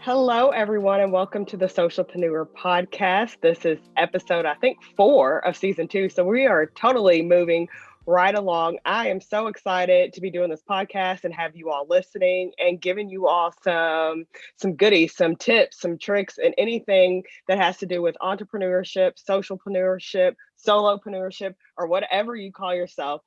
Hello, everyone, and welcome to the Socialpreneur Podcast. This is episode, I think, 4 of season 2. So we are totally moving right along. I am so excited to be doing this podcast and have you all listening and giving you all some goodies, some tips, some tricks, and anything that has to do with entrepreneurship, socialpreneurship, solopreneurship, or whatever you call yourself.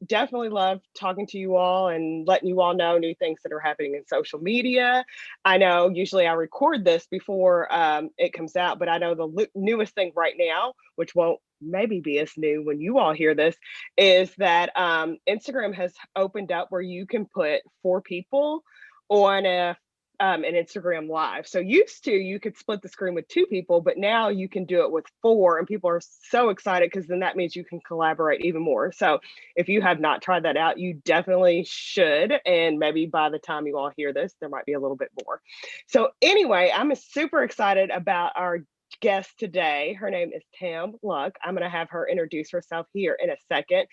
Definitely love talking to you all and letting you all know new things that are happening in social media. I know usually I record this before it comes out, but I know the newest thing right now, which won't maybe be as new when you all hear this, is that Instagram has opened up where you can put 4 people on an Instagram live. So used to you could split the screen with 2 people, but now you can do it with 4, and people are so excited because then that means you can collaborate even more. So if you have not tried that out, you definitely should. And maybe by the time you all hear this, there might be a little bit more. So anyway, I'm super excited about our guest today. Her name is Tam Luc. I'm going to have her introduce herself here in a second.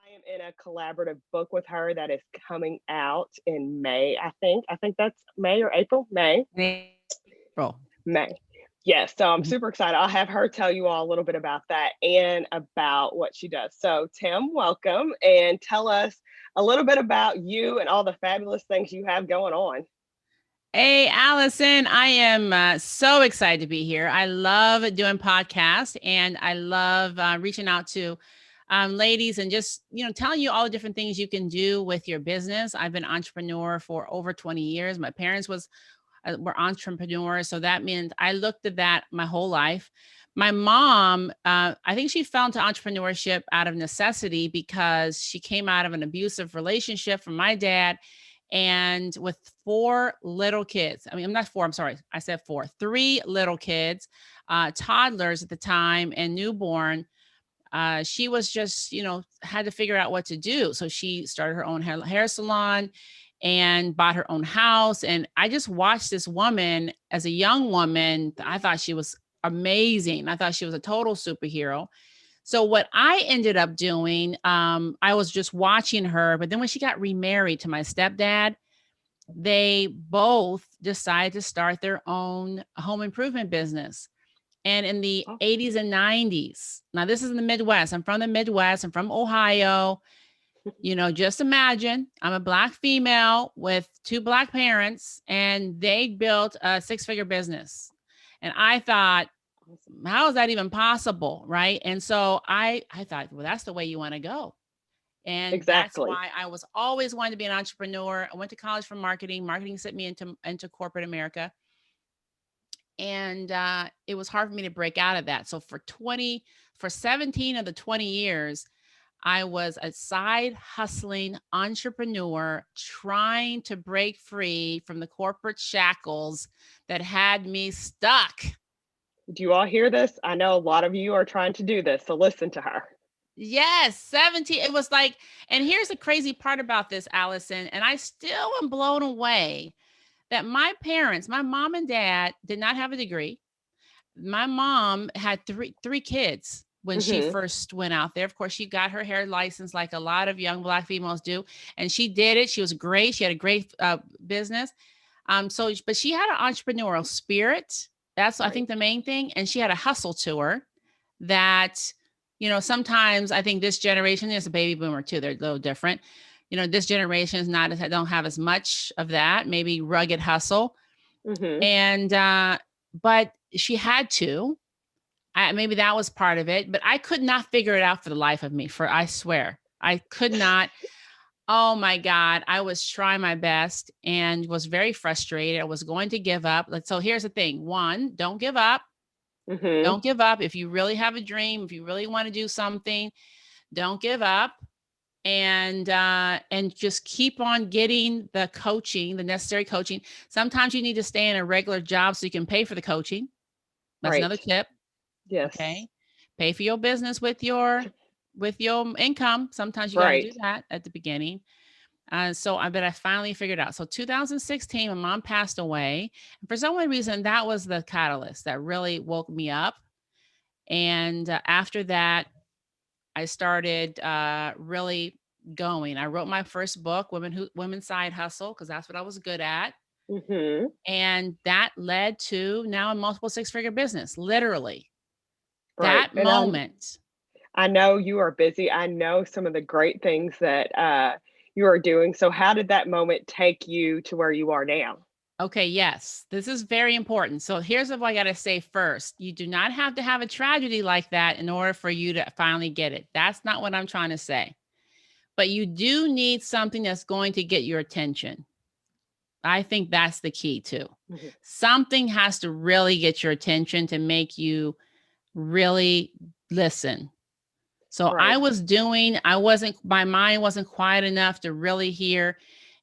I am in a collaborative book with her that is coming out in May, I think. I think that's May or April? May. April. May. Yes, so I'm Mhm. super excited. I'll have her tell you all a little bit about that and about what she does. So, Tim, welcome and tell us a little bit about you and all the fabulous things you have going on. Hey, Allison, I am so excited to be here. I love doing podcasts and I love reaching out to ladies and just, telling you all the different things you can do with your business. I've been entrepreneur for over 20 years. My parents were entrepreneurs. So that meant I looked at that my whole life. My mom, I think she fell into entrepreneurship out of necessity because she came out of an abusive relationship from my dad and with 4 little kids. I mean, I'm not 4, I'm sorry. I said 4, 3 little kids, toddlers at the time and newborn. She was just, had to figure out what to do. So she started her own hair salon and bought her own house. And I just watched this woman as a young woman. I thought she was amazing. I thought she was a total superhero. So what I ended up doing, I was just watching her. But then when she got remarried to my stepdad, they both decided to start their own home improvement business. And in the Oh, 80s and 90s, now this is in the Midwest. I'm from the Midwest. I'm from Ohio. Just imagine I'm a Black female with 2 Black parents, and they built a 6-figure business. And I thought, awesome. how is that even possible? Right. And so I thought, well, that's the way you want to go. And that's Exactly. why I was always wanting to be an entrepreneur. I went to college for marketing. Marketing sent me into corporate America. And it was hard for me to break out of that. So for 17 of the 20 years, I was a side hustling entrepreneur trying to break free from the corporate shackles that had me stuck. Do you all hear this? I know a lot of you are trying to do this, so listen to her. Yes, 17. It was like, and here's the crazy part about this, Allison, and I still am blown away that my parents, my mom and dad, did not have a degree. My mom had three kids when she Hmm. first went out there. Of course, she got her hair license like a lot of young Black females do, and she did it. She was great. She had a great business. But she had an entrepreneurial spirit. That's, I Right. think, the main thing. And she had a hustle to her that, sometimes I think this generation is a baby boomer too. They're a little different. This generation is not, don't have as much of that, maybe rugged hustle. Hmm. And, but she had to. Maybe that was part of it, but I could not figure it out for the life of me. I swear, I could not. Oh my God. I was trying my best and was very frustrated. I was going to give up. So here's the thing. One, don't give up. Hmm. Don't give up. If you really have a dream, if you really want to do something, don't give up. And just keep on getting the coaching, the necessary coaching. Sometimes you need to stay in a regular job so you can pay for the coaching. That's Right. another tip. Yes. Okay. Pay for your business with your income. Sometimes you got to do Right. that at the beginning. But I finally figured out. So 2016, my mom passed away. And for some reason, that was the catalyst that really woke me up. And after that, I started really going. I wrote my first book, Women's Side Hustle, because that's what I was good at. Mm-hmm. And that led to now a multiple six-figure business, literally. Right. That And moment. I know you are busy. I know some of the great things that you are doing. So, how did that moment take you to where you are now? Okay, yes, this is very important. So here's what I got to say first. You do not have to have a tragedy like that in order for you to finally get it. That's not what I'm trying to say. But you do need something that's going to get your attention. I think that's the key too. Mhm. Something has to really get your attention to make you really listen. So Right. my mind wasn't quiet enough to really hear.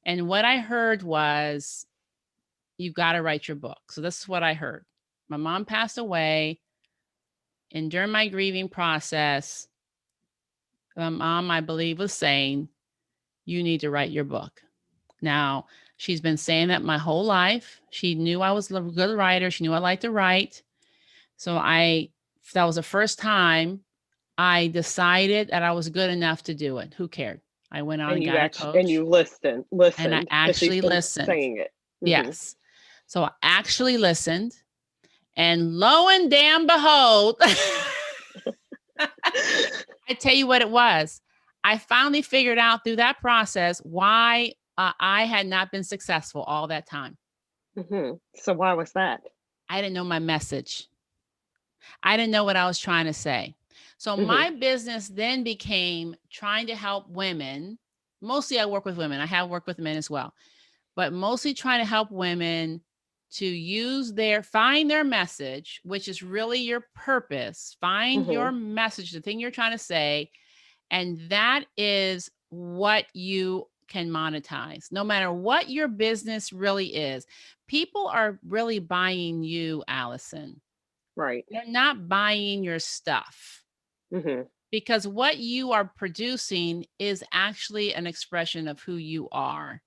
And what I heard was, you've got to write your book. So this is what I heard. My mom passed away. And during my grieving process, my mom, I believe, was saying, you need to write your book. Now, she's been saying that my whole life. She knew I was a good writer. She knew I liked to write. So that was the first time I decided that I was good enough to do it. Who cared? I went on And and you got a actually and coach, you listened and I listened because she's actually been listened. saying it. Hmm. Yes. So I actually listened. And lo and damn behold, I tell you what it was. I finally figured out through that process why I had not been successful all that time. Hmm. So why was that? I didn't know my message. I didn't know what I was trying to say. So Hmm. my business then became trying to help women. Mostly I work with women. I have worked with men as well, but mostly trying to help women to find their message, which is really your purpose. Find Hmm. your message, the thing you're trying to say. And that is what you can monetize, no matter what your business really is. People are really buying you, Allison. Right. They're not buying your stuff, Hmm. because what you are producing is actually an expression of who you are.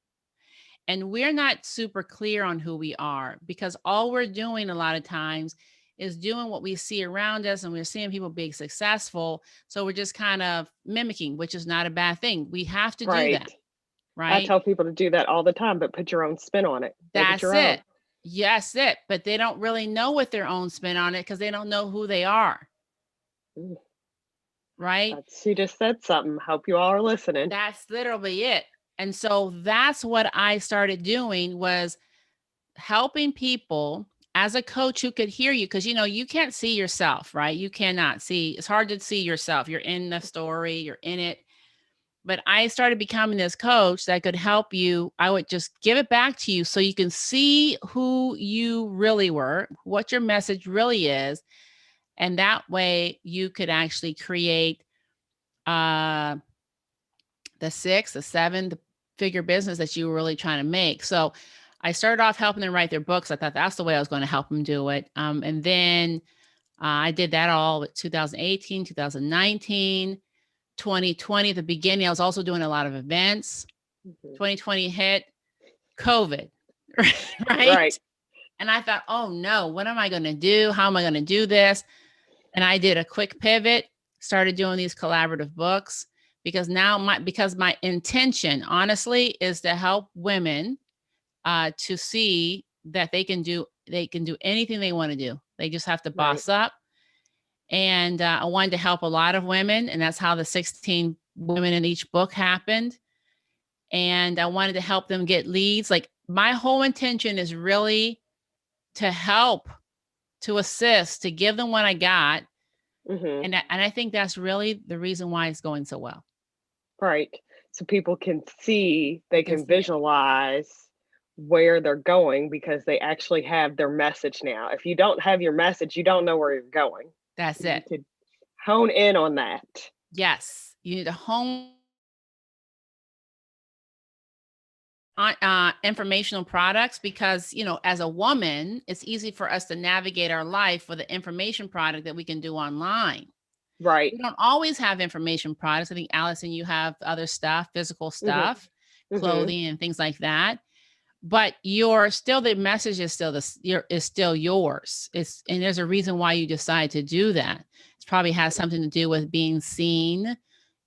And we're not super clear on who we are, because all we're doing a lot of times is doing what we see around us, and we're seeing people being successful. So we're just kind of mimicking, which is not a bad thing. We have to do Right. that, I right? tell people to do that all the time, but put your own spin on it. Make it That's your own. it. Yes, it. But they don't really know what their own spin on it, because they don't know who they are, Mm, right? she just said something. Hope you all are listening. That's literally it. And so that's what I started doing, was helping people as a coach who could hear you, because you can't see yourself, right? You cannot see. It's hard to see yourself. You're in the story, you're in it. But I started becoming this coach that could help you. I would just give it back to you so you can see who you really were, what your message really is. And that way you could actually create uh the 6, the 7, the figure business that you were really trying to make. So I started off helping them write their books. I thought that's the way I was going to help them do it. And then I did that all with 2018, 2019, 2020. At the beginning, I was also doing a lot of events. Hmm. 2020 hit, COVID, Right. right? And I thought, oh no, what am I going to do? How am I going to do this? And I did a quick pivot, started doing these collaborative books, because my intention, honestly, is to help women to see that they can do anything they want to do. They just have to Right. boss up. And I wanted to help a lot of women, and that's how the 16 women in each book happened. And I wanted to help them get leads. Like, my whole intention is really to help, to assist, to give them what I got. Hmm. And I think that's really the reason why it's going so well. Right. So people can see, They they can can see it. visualize where they're going because they actually have their message now. If you don't have your message, you don't know where you're going. That's You it. could hone in on that. Yes. You need to hone on informational products, because, as a woman, it's easy for us to navigate our life with an information product that we can do online. Right. We don't always have information products. I think, Allison, you have other stuff, physical Hmm. stuff, Hmm. clothing and things like that. But the message is still yours. And there's a reason why you decide to do that. It probably has something to do with being seen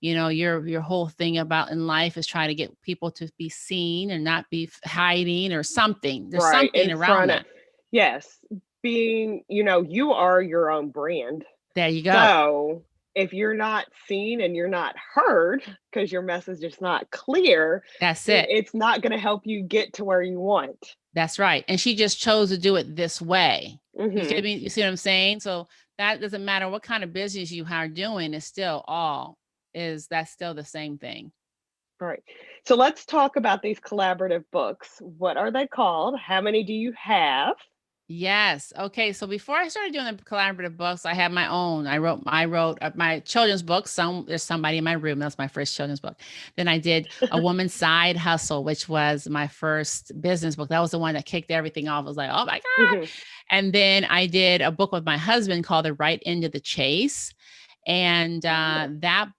your whole thing about in life is trying to get people to be seen and not be hiding or something. There's Right. something In around front of, that. yes, being, you are your own brand. There you go. So if you're not seen and you're not heard because your message is not clear, That's then it. it's not going to help you get to where you want. That's right. And she just chose to do it this way. You get Hmm. me? You see what I'm saying? So that doesn't matter what kind of business you are doing, it's still all is that's still the same thing. Right. So let's talk about these collaborative books. What are they called? How many do you have? Yes. Okay. So before I started doing the collaborative books, I had my own. I wrote my children's book. There's somebody in my room. That's my first children's book. Then I did a woman's side hustle, which was my first business book. That was the one that kicked everything off. I was like, oh my God. Hmm. And then I did a book with my husband called The Right End of the Chase. And Oh, that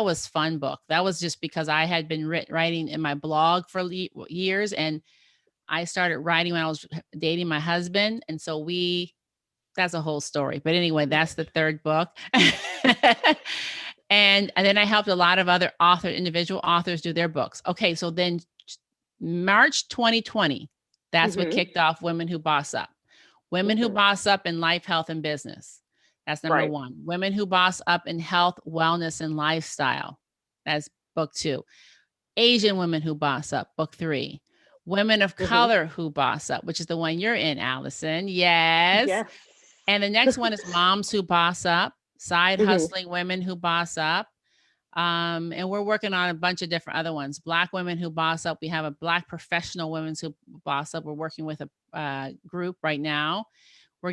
was fun book. That was just because I had been writing in my blog for years, and I started writing when I was dating my husband. And so that's a whole story. But anyway, that's the third book. And then I helped a lot of other individual authors do their books. Okay. So then March 2020, that's what hmm. kicked off Women Who Boss Up. Women Who Hmm. Boss Up in Life, Health, and Business. That's number Right. one. Women Who Boss Up in Health, Wellness, and Lifestyle. That's book two. Asian Women Who Boss Up, book three. Women of Hmm. Color Who Boss Up, which is the one you're in, Allison. Yes. Yes. And the next one is Moms Who Boss Up, Side Hmm. Hustling Women Who Boss Up. And we're working on a bunch of different other ones. Black Women Who Boss Up. We have a Black Professional Women Who Boss Up. We're working with a group right now. We're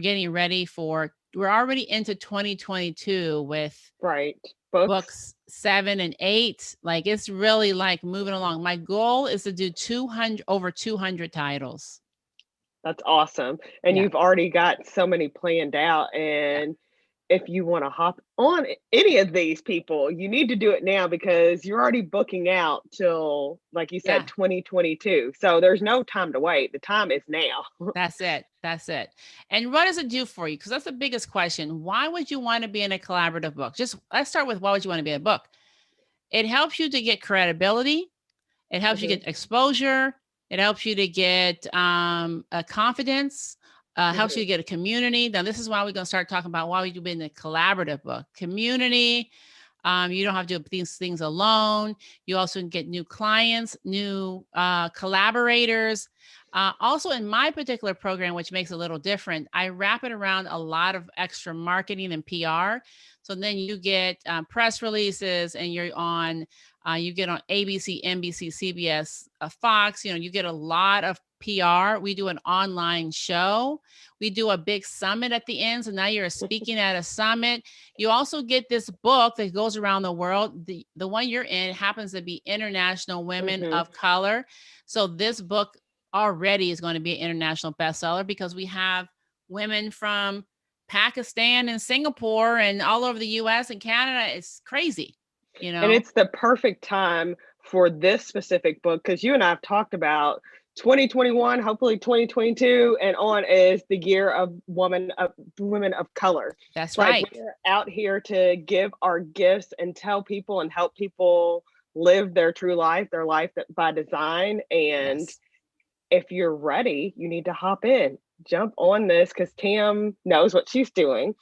already into 2022 with Right. Books. books 7 and 8. Like it's really like moving along. My goal is to do over 200 titles. That's awesome. And Yeah. you've already got so many planned out. Yeah. And if you want to hop on any of these people, you need to do it now because you're already booking out till, like you said, Yeah. 2022. So there's no time to wait. The time is now. That's it. That's it. And what does it do for you? Because that's the biggest question. Why would you want to be in a collaborative book? Just let's start with why would you want to be in a book? It helps you to get credibility. It helps you Hmm. get exposure. It helps you to get a confidence. Helps you to Hmm. get a community. Now, this is why we're going to start talking about why would you be in a collaborative book? Community. You don't have to do these things alone. You also can get new clients, new collaborators. Also, in my particular program, which makes it a little different, I wrap it around a lot of extra marketing and PR. So then you get press releases, and you get on ABC, NBC, CBS, Fox. You get a lot of PR. We do an online show. We do a big summit at the end. So now you're speaking at a summit. You also get this book that goes around the world. The one you're in happens to be International Women Hmm. of Color. So this book already is going to be an international bestseller because we have women from Pakistan and Singapore and all over the US and Canada. It's crazy, you And know? it's the perfect time for this specific book because you and I have talked about 2021, hopefully 2022, and on is the year of women of color. That's Like right. we're out here to give our gifts and tell people and help people live their true life, their life that by design. And Yes. if you're ready, you need to hop in, jump on this because Tam knows what she's doing.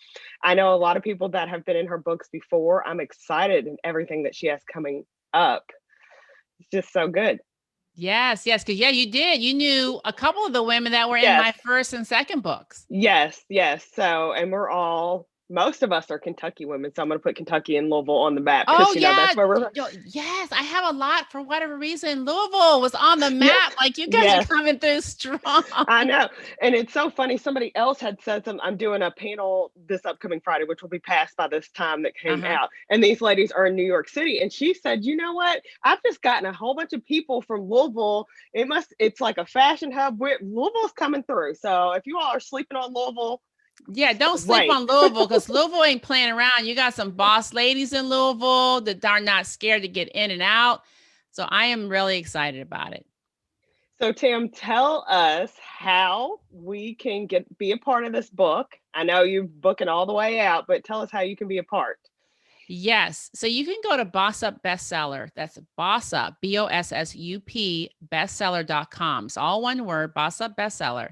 I know a lot of people that have been in her books before. I'm excited in everything that she has coming up. It's just so good. Yes, yes, because yeah, you did. You knew a couple of the women that were in Yes. my first and second books. Yes, yes. So, and most of us are Kentucky women. So I'm going to put Kentucky and Louisville on the map Oh because, yeah. that's where we're, Yes, I have a lot for whatever reason. Louisville was on the yeah, map. Like you guys are yes. coming through strong. I know. And it's so funny. Somebody else had said something. I'm doing a panel this upcoming Friday, which will be passed by this time that came Uh-huh. out. And these ladies are in New York City. And she said, you know what? I've just gotten a whole bunch of people from Louisville. It's like a fashion hub. Louisville's coming through. So if you all are sleeping on Louisville, Yeah, don't sleep wait. on Louisville because Louisville ain't playing around. You got some boss ladies in Louisville that are not scared to get in and out. So I am really excited about it. So Tim, tell us how we can be a part of this book. I know you're booking all the way out, but tell us how you can be a part. Yes. So you can go to BossUp Bestseller. That's BossUp, BossUp, bestseller.com. It's all one word, BossUp Bestseller.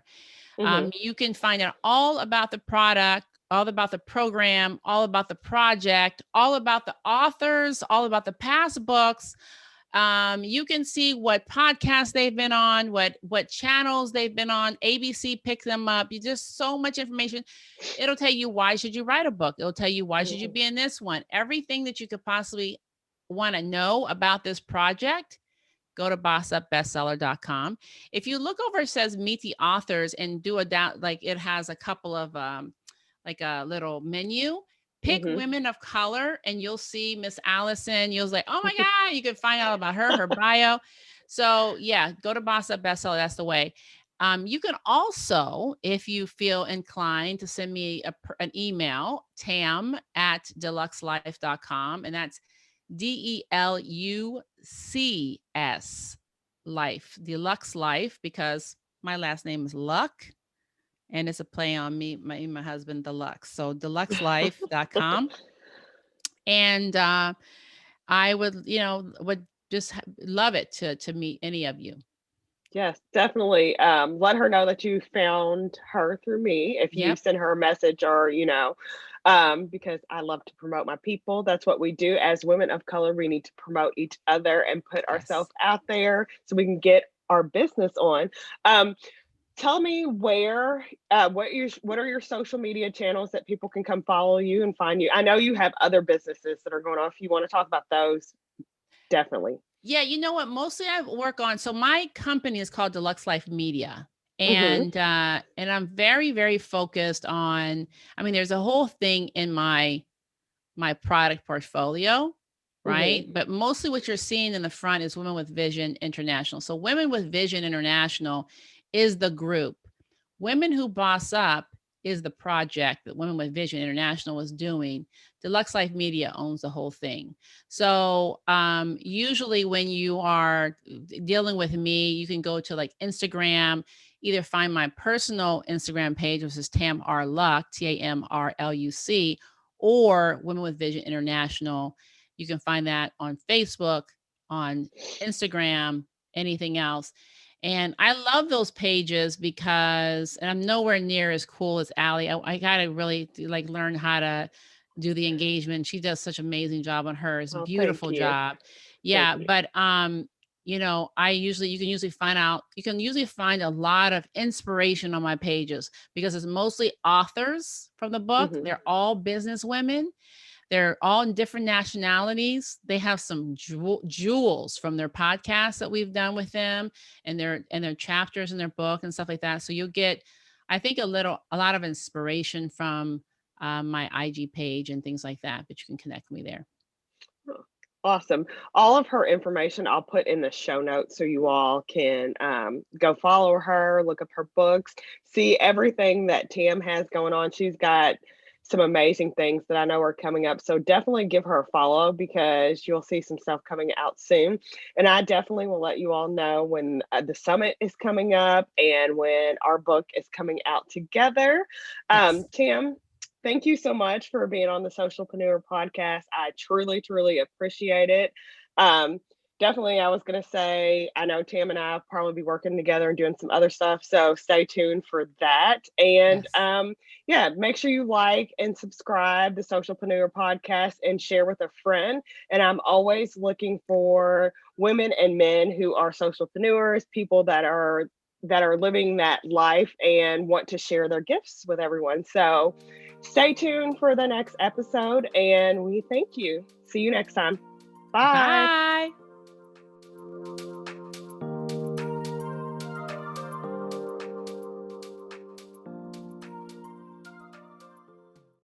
Hmm. You can find out all about the product, all about the program, all about the project, all about the authors, all about the past books. You can see what podcasts they've been on, what channels they've been on. ABC picked them up. You just so much information. It'll tell you why should you write a book. It'll tell you why should you Hmm. be in this one. Everything that you could possibly want to know about this project, go to bossupbestseller.com. If you look over, it says meet the authors and do a down, like it has a couple of like a little menu. Pick Hmm. women of color and you'll see Miss Allison. You'll say, oh my God, you can find out about her bio. So yeah, go to Boss Up Bestseller. That's the way. You can also, if you feel inclined, to send me an email, tam@deluxelife.com. And that's DELUCS life, deluxe life, because my last name is Luck and it's a play on me, my husband, Deluxe. So deluxelife.com. And I would, would just love it to meet any of you. Yes, definitely. Let her know that you found her through me if you Yep. send her a message or, because I love to promote my people. That's what we do as women of color. We need to promote each other and put ourselves Yes. out there so we can get our business on. Um, Tell me what are your social media channels that people can come follow you and find you? I know you have other businesses that are going on. If you want to talk about those, definitely. Yeah, you know what? Mostly I work on, so my company is called Deluxe Life Media. Hmm. And I'm very, very focused on, I mean, there's a whole thing in my product portfolio, Hmm. right? But mostly what you're seeing in the front is Women with Vision International. So Women with Vision International is the group. Women Who Boss Up is the project that Women with Vision International was doing. Deluxe Life Media owns the whole thing. So usually when you are dealing with me, you can go to like Instagram, either find my personal Instagram page, which is Tam R Luc, TAMRLUC, or Women with Vision International. You can find that on Facebook, on Instagram, anything else. And I love those pages because, and I'm nowhere near as cool as Allie. I gotta really like learn how to do the engagement. She does such an amazing job on hers. Oh, thank Beautiful you. job. Thank Yeah. you. But you can usually find a lot of inspiration on my pages because it's mostly authors from the book. Hmm. They're all business women. They're all in different nationalities. They have some jewels from their podcasts that we've done with them and their chapters in their book and stuff like that. So you'll get, I think, a lot of inspiration from my IG page and things like that. But you can connect me there. Awesome. All of her information I'll put in the show notes so you all can go follow her, look up her books, see everything that Tam has going on. She's got some amazing things that I know are coming up. So definitely give her a follow because you'll see some stuff coming out soon. And I definitely will let you all know when the summit is coming up and when our book is coming out together. Yes. Tam, thank you so much for being on the Socialpreneur podcast. I truly, truly appreciate it. Um, Definitely, I was going to say, I know Tam and I will probably be working together and doing some other stuff. So stay tuned for that. And Yes. yeah, make sure you like and subscribe the Socialpreneur podcast and share with a friend. And I'm always looking for women and men who are socialpreneurs, people that are living that life and want to share their gifts with everyone. So stay tuned for the next episode and we thank you. See you next time. Bye. Bye.